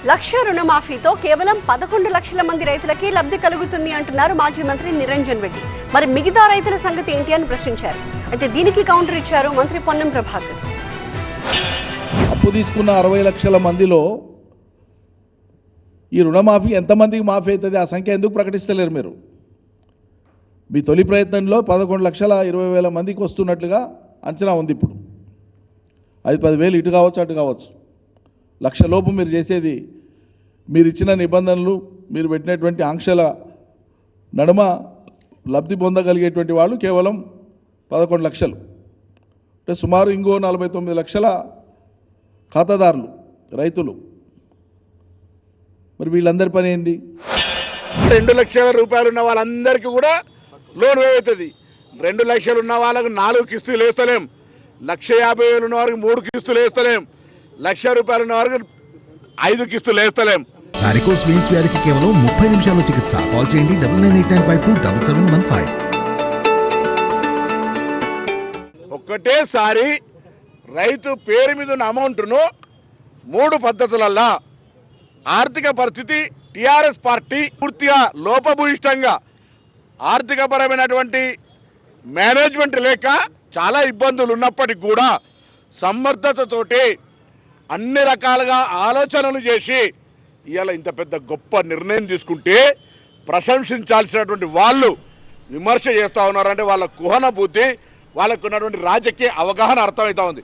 లక్ష రుణమాఫీతో కేవలం 11 లక్షల మంది రైతులకి లబ్ధి కలుగుతుంది అంటున్నారు మాజీ మంత్రి నిరంజన్ రెడ్డి. మరి మిగతా రైతుల సంగతి ఏంటి అని ప్రశ్నించారు. అయితే దీనికి కౌంటర్ ఇచ్చారు మంత్రి పొన్నం ప్రభాకర్. అప్పు తీసుకున్న 60 లక్షల మందిలో ఈ రుణమాఫీ ఎంతమందికి మాఫీ అవుతుంది, ఆ సంఖ్య ఎందుకు ప్రకటిస్తలేరు మీరు? మీ తొలి ప్రయత్నంలో 11,20,000 మందికి వస్తున్నట్లుగా అంచనా ఉంది. ఇప్పుడు అది 10,000 ఇటు కావచ్చు అటు కావచ్చు. లక్ష లోపు మీరు చేసేది, మీరు ఇచ్చిన నిబంధనలు, మీరు పెట్టినటువంటి ఆంక్షల నడుమ లబ్ధి పొందగలిగేటువంటి వాళ్ళు కేవలం 11 లక్షలు. అంటే సుమారు ఇంకో 49 లక్షల ఖాతాదారులు రైతులు. మరి వీళ్ళందరి పని ఏంది? 2 లక్షల రూపాయలు ఉన్న వాళ్ళందరికీ కూడా లోన్ అవుతుంది. 2 లక్షలు ఉన్న వాళ్ళకు 4 కిస్తులు వేస్తలేం. 1,50,000 ఉన్న వారికి 3 కిస్తులు వేస్తలేం. 1,00,000 రూపాయలు ఉన్న వారికి 5 కిస్తులు వేస్తలేం. వారికోస్ వెయిన్స్ వ్యాధికి కేవలం 30 నిమిషాల్లో చికిత్స. కాల్ చేయండి 9989527715. ఒక్కటేసారి రైతు పేరు మీద ఉన్న అమౌంట్ను 3 పద్ధతులల్లా ఆర్థిక పరిస్థితి టీఆర్ఎస్ పార్టీ పూర్తిగా లోపభూయిష్టంగా ఆర్థికపరమైనటువంటి మేనేజ్మెంట్ లేక చాలా ఇబ్బందులు ఉన్నప్పటికీ కూడా సమర్థతతోటి అన్ని రకాలుగా ఆలోచనలు చేసి ఇవాళ ఇంత పెద్ద గొప్ప నిర్ణయం తీసుకుంటే ప్రశంసించాల్సినటువంటి వాళ్ళు విమర్శ చేస్తూ ఉన్నారంటే వాళ్ళ కుహన బుద్ధి, వాళ్ళకు ఉన్నటువంటి రాజకీయ అవగాహన అర్థమవుతా ఉంది.